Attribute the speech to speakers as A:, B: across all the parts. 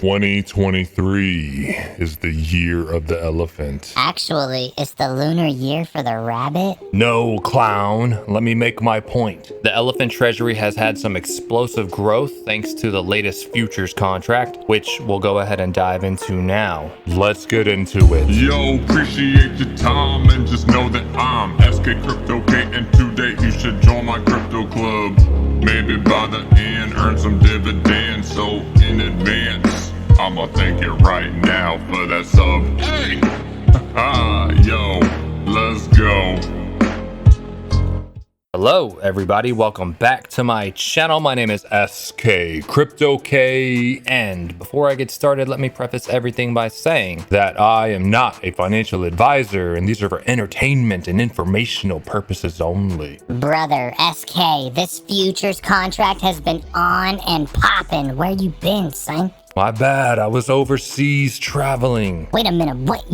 A: 2023 is the year of the elephant.
B: Actually, it's the lunar year for the rabbit.
C: No, clown. Let me make my point. The Elephant Treasury has had some explosive growth thanks to the latest futures contract, which we'll go ahead and dive into now.
A: Let's get into it.
D: Yo, appreciate your time and just know that I'm SK Crypto K, and today you should join my crypto club. Maybe by the end earn some dividends, so in advance I'ma thank you right now for that sub. Hey! Yo, let's go.
C: Hello everybody, welcome back to my channel. My name is SK Crypto K, and before I get started, let me preface everything by saying that I am not a financial advisor and these are for entertainment and informational purposes only.
B: Brother, SK, this futures contract has been on and popping. Where you been, son?
C: My bad, I was overseas traveling.
B: Wait a minute, what?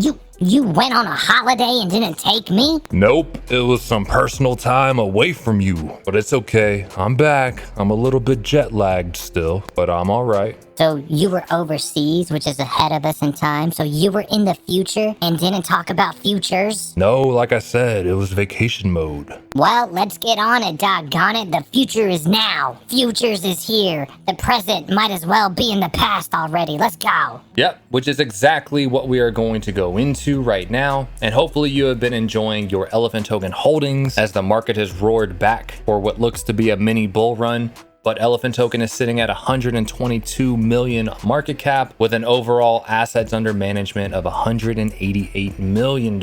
B: You went on a holiday and didn't take me?
C: Nope, it was some personal time away from you, but it's okay. I'm back. I'm a little bit jet lagged still, but I'm all right.
B: So you were overseas, which is ahead of us in time. So you were in the future and didn't talk about futures?
C: No, like I said, it was vacation mode.
B: Well, let's get on it, doggone it. The future is now. Futures is here. The present might as well be in the past already. Let's go.
C: Yep, which is exactly what we are going to go into right now. And hopefully you have been enjoying your elephant token holdings as the market has roared back for what looks to be a mini bull run. But Elephant Token is sitting at 122 million market cap with an overall assets under management of $188 million.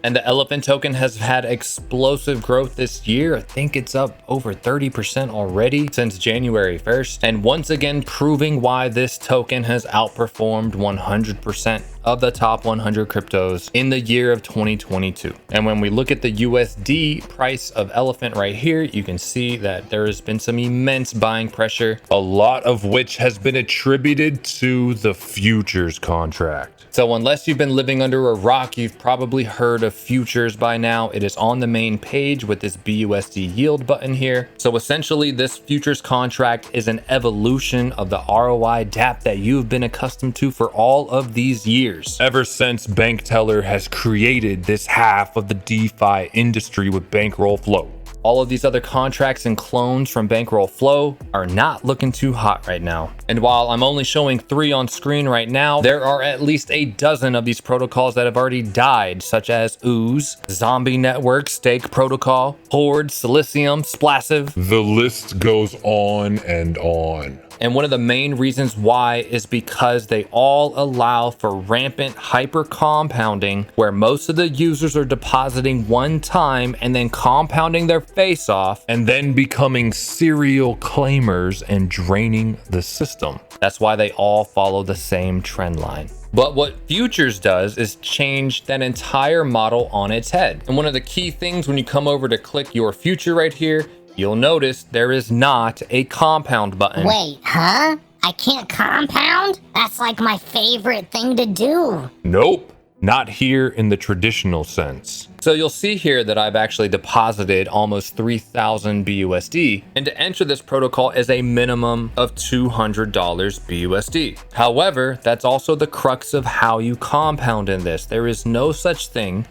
C: And the Elephant Token has had explosive growth this year. I think it's up over 30% already since January 1st. And once again, proving why this token has outperformed 100% of the top 100 cryptos in the year of 2022. And when we look at the USD price of Elephant right here, you can see that there has been some immense buying pressure,
A: A lot of which has been attributed to the futures contract.
C: So unless you've been living under a rock, you've probably heard of futures by now. It is on the main page with this BUSD yield button here. So essentially this futures contract is an evolution of the ROI Dapp that you've been accustomed to for all of these years.
A: Ever since Bankteller has created this half of the DeFi industry with bankroll flow.
C: All of these other contracts and clones from Bankroll Flow are not looking too hot right now. And while I'm only showing 3 on screen right now, there are at least a dozen of these protocols that have already died, such as Ooze, Zombie Network, Stake Protocol, Horde, Silicium, Splassive.
A: The list goes on and on.
C: And one of the main reasons why is because they all allow for rampant hyper compounding, where most of the users are depositing one time and then compounding their face off
A: And then becoming serial claimers and draining the system.
C: That's why they all follow the same trend line. But what futures does is change that entire model on its head. And one of the key things when you come over to click your future right here, you'll notice there is not a compound button.
B: Wait, huh? I can't compound? That's like my favorite thing to do.
A: Nope, not here in the traditional sense.
C: So you'll see here that I've actually deposited almost 3,000 BUSD, and to enter this protocol is a minimum of $200 BUSD. However, that's also the crux of how you compound in this. There is no such thing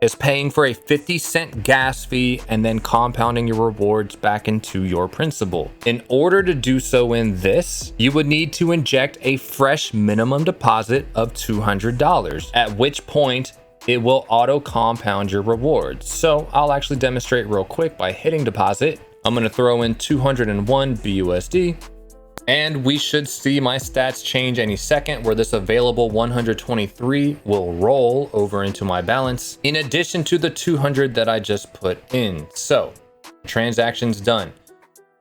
C: as paying for a 50-cent gas fee and then compounding your rewards back into your principal. In order to do so in this, you would need to inject a fresh minimum deposit of $200, at which point it will auto compound your rewards. So I'll actually demonstrate real quick by hitting deposit. I'm gonna throw in 201 BUSD. And we should see my stats change any second, where this available 123 will roll over into my balance, in addition to the 200 that I just put in. So, transactions done.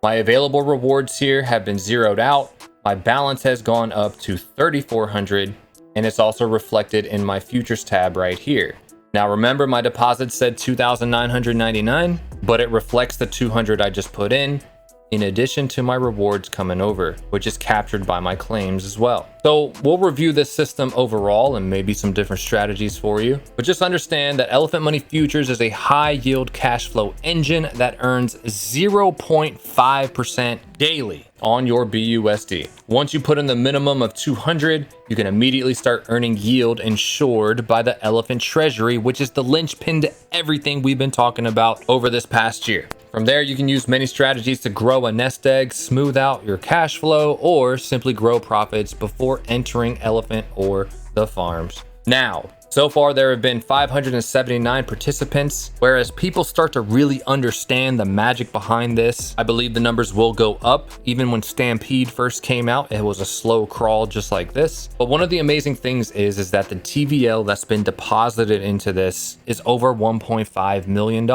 C: My available rewards here have been zeroed out. My balance has gone up to 3,400, and it's also reflected in my futures tab right here. Now remember, my deposit said 2,999, but it reflects the 200 I just put in. in addition to my rewards coming over, which is captured by my claims as well. So we'll review this system overall and maybe some different strategies for you. But just understand that Elephant Money Futures is a high yield cash flow engine that earns 0.5% daily on your BUSD. Once you put in the minimum of 200, you can immediately start earning yield insured by the Elephant Treasury, which is the linchpin to everything we've been talking about over this past year. From there, you can use many strategies to grow a nest egg, smooth out your cash flow, or simply grow profits before entering Elephant or the farms. Now, so far, there have been 579 participants, whereas people start to really understand the magic behind this. I believe the numbers will go up. Even when Stampede first came out, it was a slow crawl just like this. But one of the amazing things is that the TVL that's been deposited into this is over $1.5 million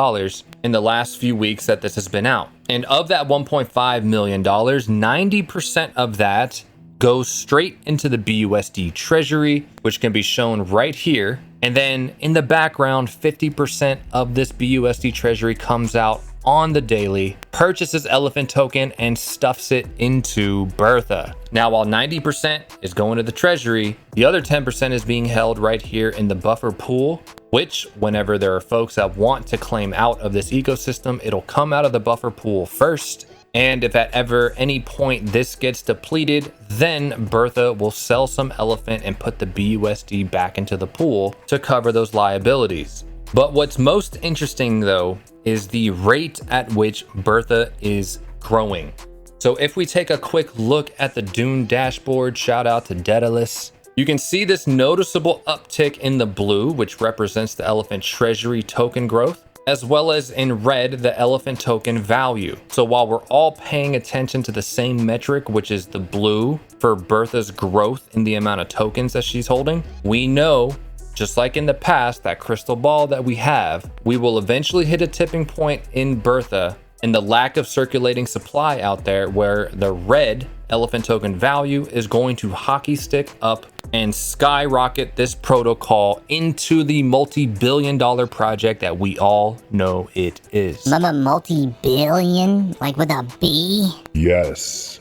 C: in the last few weeks that this has been out. And of that $1.5 million, 90% of that goes straight into the BUSD Treasury, which can be shown right here. And then in the background, 50% of this BUSD Treasury comes out on the daily, purchases Elephant token, and stuffs it into Bertha. Now, while 90% is going to the Treasury, the other 10% is being held right here in the buffer pool, which whenever there are folks that want to claim out of this ecosystem, it'll come out of the buffer pool first. And if at ever any point this gets depleted, then Bertha will sell some Elephant and put the BUSD back into the pool to cover those liabilities. But what's most interesting though is the rate at which Bertha is growing. So if we take a quick look at the Dune dashboard, shout out to Daedalus, you can see this noticeable uptick in the blue, which represents the Elephant Treasury token growth, as well as in red, the Elephant token value. So while we're all paying attention to the same metric, which is the blue for Bertha's growth in the amount of tokens that she's holding, we know, just like in the past, that crystal ball that we have, we will eventually hit a tipping point in Bertha and the lack of circulating supply out there where the red Elephant token value is going to hockey stick up and skyrocket this protocol into the multi-billion-dollar project that we all know it is.
B: Multi-billion? Like with a B?
D: Yes,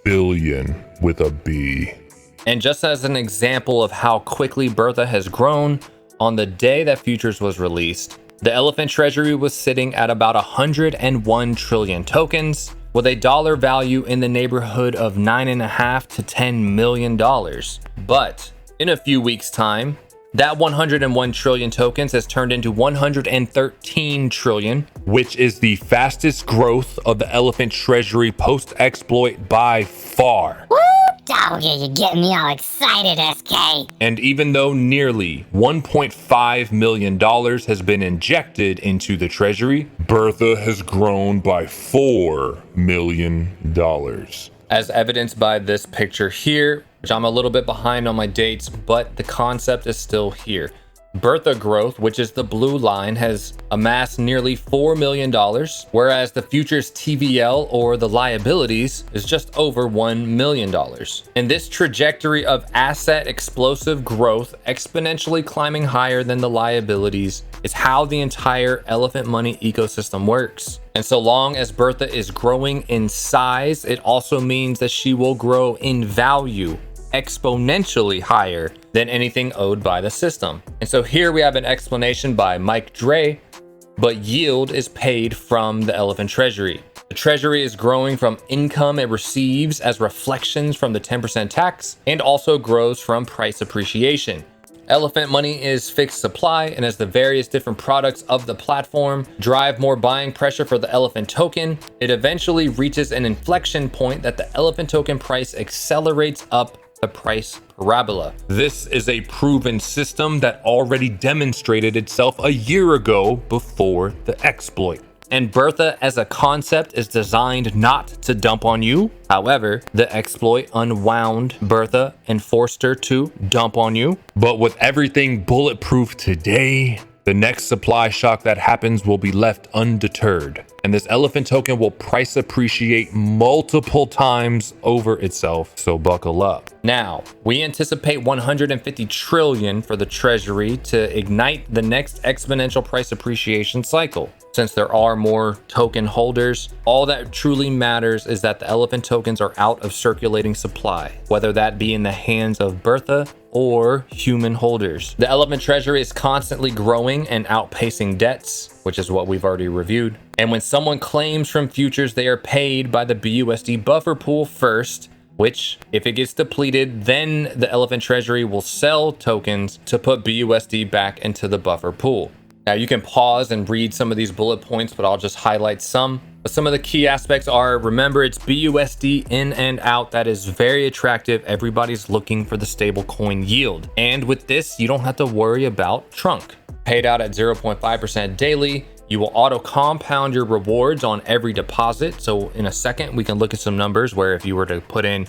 D: billion with a B.
C: And just as an example of how quickly Bertha has grown, on the day that Futures was released, the Elephant Treasury was sitting at about 101 trillion tokens, with a dollar value in the neighborhood of $9.5 to $10 million. But in a few weeks' time, that 101 trillion tokens has turned into 113 trillion,
A: which is the fastest growth of the Elephant Treasury post-exploit by far.
B: Woo! Oh, yeah, you're getting me all excited, SK.
A: And even though nearly $1.5 million has been injected into the Treasury, Bertha has grown by $4 million.
C: as evidenced by this picture here, which I'm a little bit behind on my dates, but the concept is still here. Bertha growth, which is the blue line, has amassed nearly $4 million, whereas the futures TVL, or the liabilities, is just over $1 million. And this trajectory of asset explosive growth, exponentially climbing higher than the liabilities, is how the entire Elephant Money ecosystem works. And so long as Bertha is growing in size, it also means that she will grow in value exponentially higher than anything owed by the system. And so here we have an explanation by Mike Dre, but yield is paid from the Elephant Treasury. The Treasury is growing from income it receives as reflections from the 10% tax, and also grows from price appreciation. Elephant Money is fixed supply, and as the various different products of the platform drive more buying pressure for the Elephant token, it eventually reaches an inflection point that the Elephant token price accelerates up the price parabola.
A: This is a proven system that already demonstrated itself a year ago before the exploit.
C: And Bertha as a concept is designed not to dump on you. However, the exploit unwound Bertha and forced her to dump on you.
A: But with everything bulletproof today, the next supply shock that happens will be left undeterred. and this elephant token will price appreciate multiple times over itself, so buckle up.
C: Now, we anticipate 150 trillion for the treasury to ignite the next exponential price appreciation cycle. Since there are more token holders, all that truly matters is that the elephant tokens are out of circulating supply, whether that be in the hands of Bertha or human holders. The elephant treasury is constantly growing and outpacing debts, which is what we've already reviewed. And when someone claims from futures, they are paid by the BUSD buffer pool first, which if it gets depleted, then the elephant treasury will sell tokens to put BUSD back into the buffer pool. Now you can pause and read some of these bullet points, but I'll just highlight some. But some of the key aspects are, remember, it's BUSD in and out. That is very attractive. Everybody's looking for the stable coin yield. And with this, you don't have to worry about trunk. Paid out at 0.5% daily. You will auto compound your rewards on every deposit. So in a second, we can look at some numbers where if you were to put in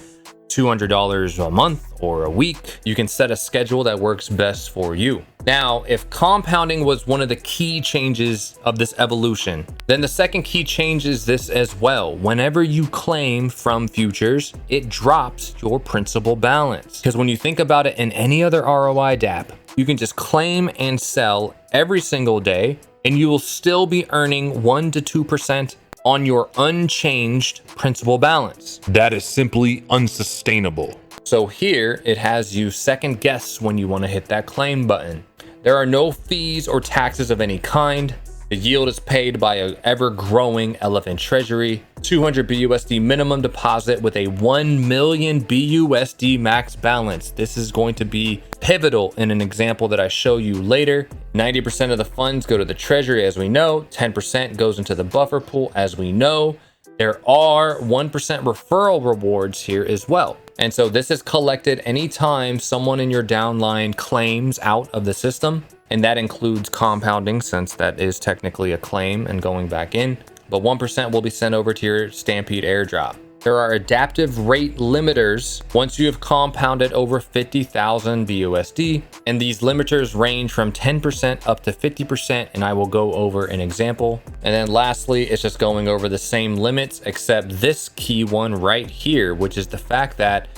C: $200 a month or a week, you can set a schedule that works best for you. Now, if compounding was one of the key changes of this evolution, then the second key change is this as well. Whenever you claim from futures, it drops your principal balance. Because when you think about it in any other ROI Dapp, you can just claim and sell every single day, and you will still be earning 1 to 2% on your unchanged principal balance.
A: That is simply unsustainable.
C: So here it has you second guess when you want to hit that claim button. There are no fees or taxes of any kind. The yield is paid by an ever-growing elephant treasury, 200 BUSD minimum deposit with a 1 million BUSD max balance. This is going to be pivotal in an example that I show you later. 90% of the funds go to the treasury, as we know. 10% goes into the buffer pool, as we know. There are 1% referral rewards here as well. And so this is collected anytime someone in your downline claims out of the system. And that includes compounding, since that is technically a claim and going back in. But 1% will be sent over to your Stampede airdrop. There are adaptive rate limiters once you have compounded over 50,000 BUSD. And these limiters range from 10% up to 50%. And I will go over an example. And then lastly, it's just going over the same limits, except this key one right here, which is the fact that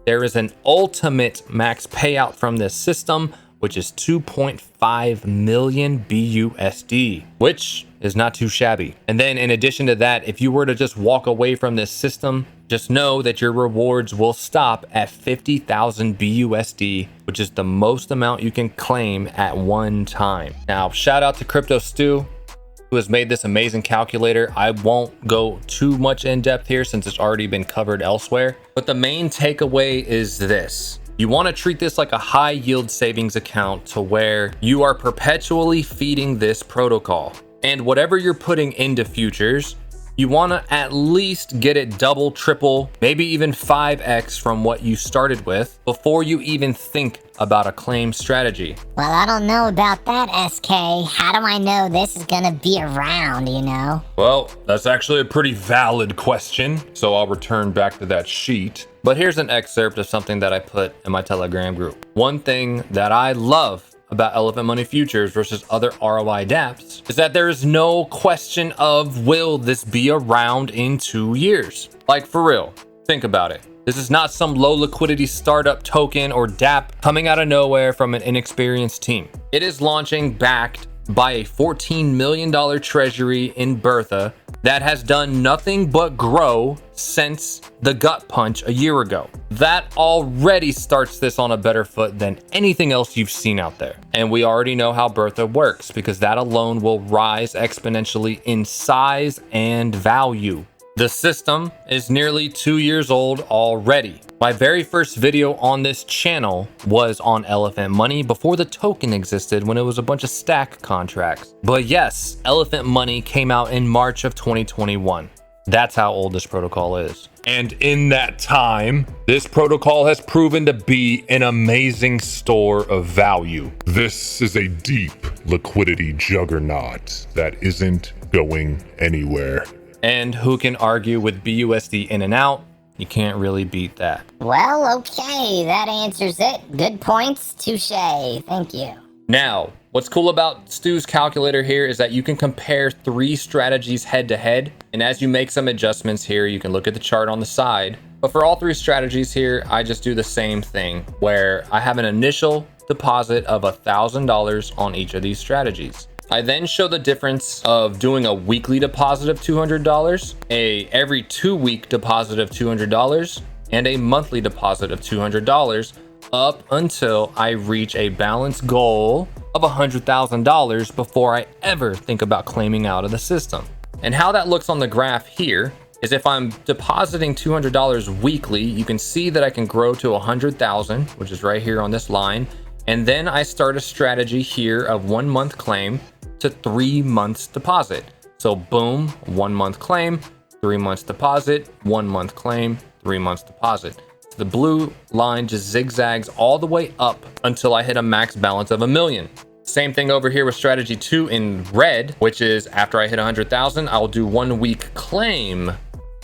C: there is an ultimate max payout from this system, which is 2.5 million BUSD, which is not too shabby. And then in addition to that, if you were to just walk away from this system, just know that your rewards will stop at 50,000 BUSD, which is the most amount you can claim at one time. Now, shout out to Crypto Stu, who has made this amazing calculator. I won't go too much in depth here since it's already been covered elsewhere. But the main takeaway is this. You want to treat this like a high yield savings account to where you are perpetually feeding this protocol. And whatever you're putting into futures, you want to at least get it double, triple, maybe even 5x from what you started with before you even think about a claim strategy.
B: Well, I don't know about that, SK. How do I know this is gonna be around, you know?
A: Well, that's actually a pretty valid question, so I'll return back to that sheet.
C: But here's an excerpt of something that I put in my Telegram group. One thing that I love about Elephant Money Futures versus other ROI Dapps is that there is no question of, will this be around in 2 years? Like, for real, think about it. This is not some low liquidity startup token or Dapp coming out of nowhere from an inexperienced team. It is launching backed by a $14 million treasury in Bertha that has done nothing but grow since the gut punch a year ago. That already starts this on a better foot than anything else you've seen out there. And we already know how Bertha works, because that alone will rise exponentially in size and value. The system is nearly 2 years old already. My very first video on this channel was on Elephant Money before the token existed, when it was a bunch of stack contracts. But yes, Elephant Money came out in March of 2021. That's how old this protocol is.
A: And in that time, this protocol has proven to be an amazing store of value. This is a deep liquidity juggernaut that isn't going anywhere.
C: And who can argue with BUSD in and out? You can't really beat that.
B: Well, okay, that answers it. Good points. Touche. Thank you.
C: Now, what's cool about Stu's calculator here is that you can compare 3 strategies head to head. And as you make some adjustments here, you can look at the chart on the side. But for all 3 strategies here, I just do the same thing where I have an initial deposit of $1,000 on each of these strategies. I then show the difference of doing a weekly deposit of $200, a every 2-week deposit of $200, and a monthly deposit of $200 up until I reach a balance goal of $100,000 before I ever think about claiming out of the system. And how that looks on the graph here is if I'm depositing $200 weekly, you can see that I can grow to $100,000, which is right here on this line. And then I start a strategy here of 1 month claim to 3 months deposit. So boom, 1 month claim, 3 months deposit, 1 month claim, 3 months deposit. So the blue line just zigzags all the way up until I hit a max balance of $1 million. Same thing over here with strategy 2 in red, which is after I hit 100,000, I'll do 1 week claim,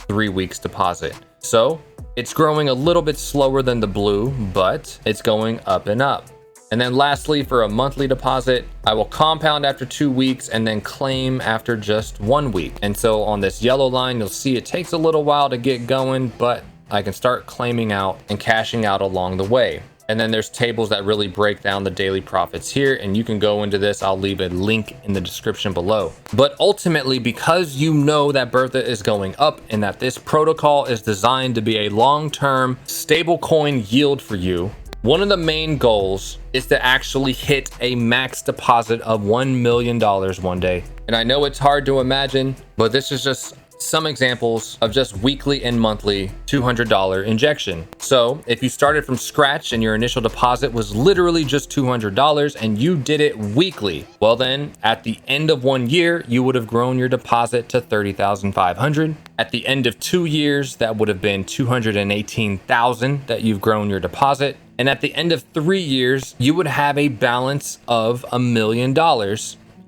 C: 3 weeks deposit. So it's growing a little bit slower than the blue, but it's going up and up. And then lastly, for a monthly deposit, I will compound after 2 weeks and then claim after just 1 week. And so on this yellow line, you'll see it takes a little while to get going, but I can start claiming out and cashing out along the way. And then there's tables that really break down the daily profits here, and you can go into this. I'll leave a link in the description below. But ultimately, because you know that Bertha is going up and that this protocol is designed to be a long-term stable coin yield for you, one of the main goals is to actually hit a max deposit of $1 million one day. And I know it's hard to imagine, but this is just some examples of just weekly and monthly $200 injection. So if you started from scratch and your initial deposit was literally just $200 and you did it weekly, well then at the end of 1 year, you would have grown your deposit to $30,500. At the end of 2 years, that would have been $218,000 that you've grown your deposit. And at the end of 3 years, you would have a balance of $1 million.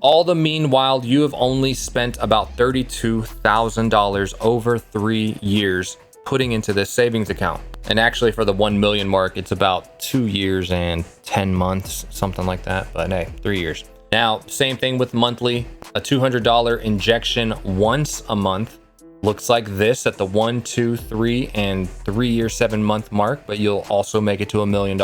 C: All the meanwhile, you have only spent about $32,000 over 3 years putting into this savings account. And actually for the 1 million mark, it's about 2 years and 10 months, something like that. But hey, 3 years. Now, same thing with monthly, a $200 injection once a month. Looks like this at the 1, 2, 3, and 3 year, 7 month mark, but you'll also make it to $1 million.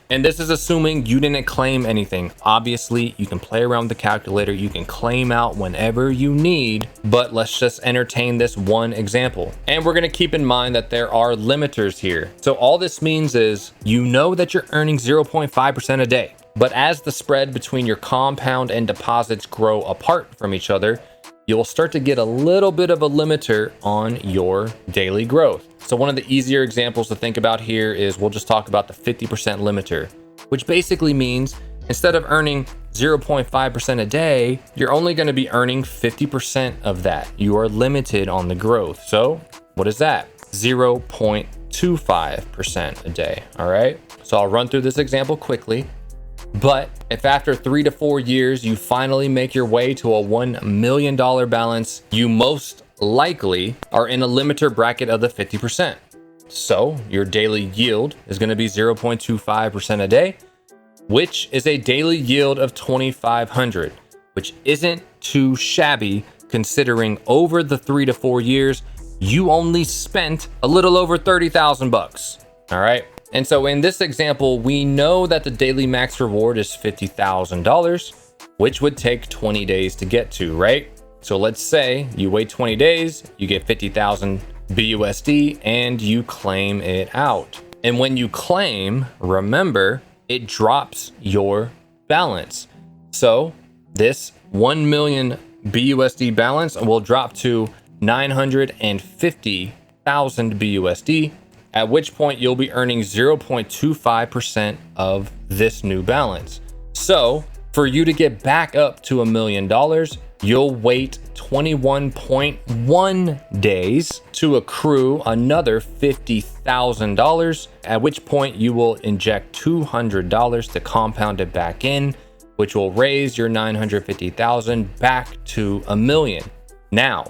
C: And this is assuming you didn't claim anything. Obviously, you can play around with the calculator. You can claim out whenever you need, but let's just entertain this one example. And we're gonna keep in mind that there are limiters here. So all this means is you know that you're earning 0.5% a day, but as the spread between your compound and deposits grow apart from each other, you'll start to get a little bit of a limiter on your daily growth. So one of the easier examples to think about here is we'll just talk about the 50% limiter, which basically means instead of earning 0.5% a day, you're only going to be earning 50% of that. You are limited on the growth. So what is that? 0.25% a day. All right. So I'll run through this example quickly. But if after 3 to 4 years, you finally make your way to a $1 million balance, you most likely are in a limiter bracket of the 50%. So your daily yield is going to be 0.25% a day, which is a daily yield of $2,500, which isn't too shabby considering over the 3 to 4 years, you only spent a little over 30,000 bucks. All right. And so in this example, we know that the daily max reward is $50,000, which would take 20 days to get to, right? So let's say you wait 20 days, you get 50,000 BUSD and you claim it out. And when you claim, remember, it drops your balance. So this 1 million BUSD balance will drop to 950,000 BUSD, at which point you'll be earning 0.25% of this new balance. So for you to get back up to $1 million, you'll wait 21.1 days to accrue another $50,000, at which point you will inject $200 to compound it back in, which will raise your 950,000 back to $1 million. Now,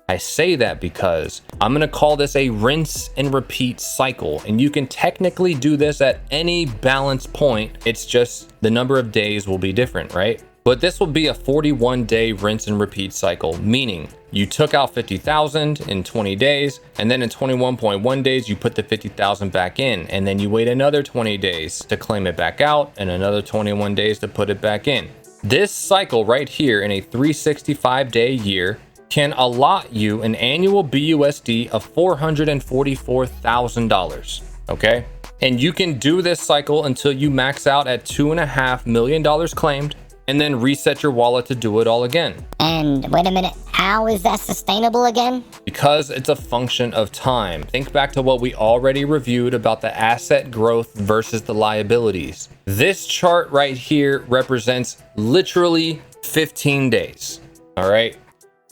C: I say that because I'm going to call this a rinse and repeat cycle. And you can technically do this at any balance point. It's just the number of days will be different, right? But this will be a 41-day rinse and repeat cycle, meaning you took out 50,000 in 20 days, and then in 21.1 days, you put the 50,000 back in, and then you wait another 20 days to claim it back out, and another 21 days to put it back in. This cycle right here in a 365-day year can allot you an annual BUSD of $444,000, okay? And you can do this cycle until you max out at $2.5 million claimed, and then reset your wallet to do it all again.
B: And wait a minute, how is that sustainable again?
C: Because it's a function of time. Think back to what we already reviewed about the asset growth versus the liabilities. This chart right here represents literally 15 days, all right?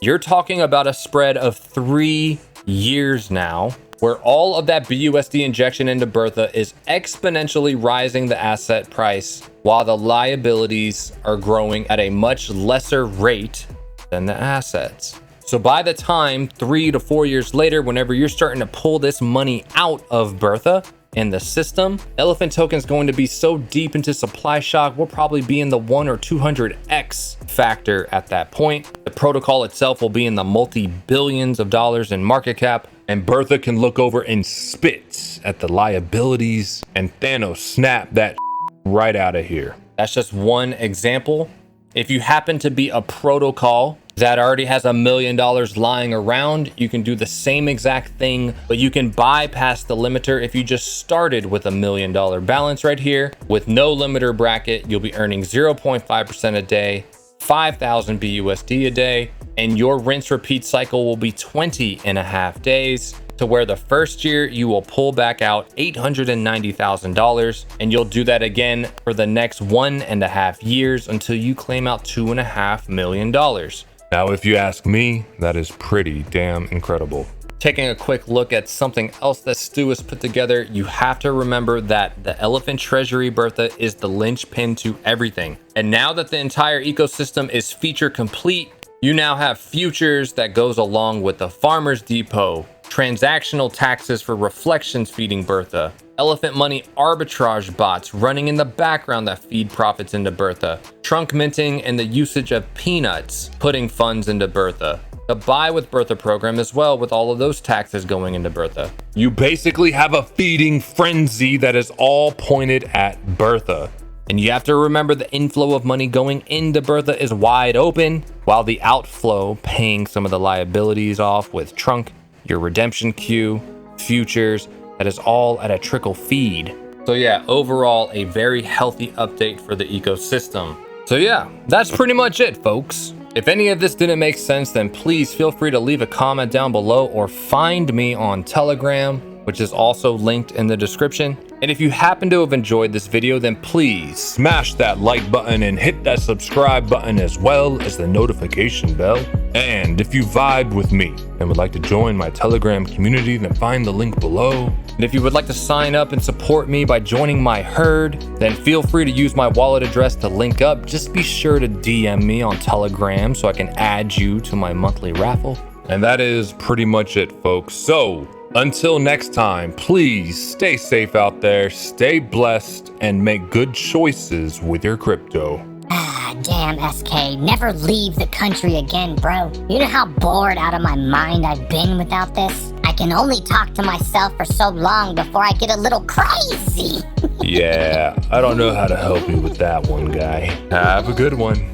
C: You're talking about a spread of 3 years now, where all of that BUSD injection into Bertha is exponentially rising the asset price while the liabilities are growing at a much lesser rate than the assets. So by the time 3 to 4 years later, whenever you're starting to pull this money out of Bertha and the system, Elephant token is going to be so deep into supply shock, we'll probably be in the 100 or 200x factor at that point. The protocol itself will be in the multi-billions of dollars in market cap.
A: And Bertha can look over and spit at the liabilities and Thanos snap that right out of here.
C: That's just one example. If you happen to be a protocol that already has $1 million lying around, you can do the same exact thing, but you can bypass the limiter. If you just started with $1 million balance right here with no limiter bracket, you'll be earning 0.5% a day, 5,000 BUSD a day, and your rinse repeat cycle will be 20.5 days, to where the first year you will pull back out $890,000, and you'll do that again for the next 1.5 years until you claim out $2.5 million.
A: Now, if you ask me, that is pretty damn incredible.
C: Taking a quick look at something else that Stu has put together, you have to remember that the Elephant Treasury Bertha is the linchpin to everything. And now that the entire ecosystem is feature complete, you now have futures that goes along with the Farmer's Depot, transactional taxes for reflections feeding Bertha, elephant money arbitrage bots running in the background that feed profits into Bertha, trunk minting and the usage of peanuts putting funds into Bertha, the buy with Bertha program as well, with all of those taxes going into Bertha.
A: You basically have a feeding frenzy that is all pointed at Bertha.
C: And you have to remember the inflow of money going into Bertha is wide open, while the outflow paying some of the liabilities off with trunk, your redemption queue, futures, that is all at a trickle feed. So yeah, overall, a very healthy update for the ecosystem. So yeah, that's pretty much it, folks. If any of this didn't make sense, then please feel free to leave a comment down below or find me on Telegram, which is also linked in the description. And if you happen to have enjoyed this video, then please
A: Smash that like button and hit that subscribe button as well as the notification bell. And if you vibe with me and would like to join my Telegram community, then find the link below.
C: And if you would like to sign up and support me by joining my herd, then feel free to use my wallet address to link up. Just be sure to DM me on Telegram so I can add you to my monthly raffle.
A: And that is pretty much it, folks. So until next time, please stay safe out there, stay blessed, and make good choices with your crypto.
B: Ah, damn, SK. Never leave the country again, bro. You know how bored out of my mind I've been without this? I can only talk to myself for so long before I get a little crazy.
A: Yeah, I don't know how to help you with that one, guy. Have a good one.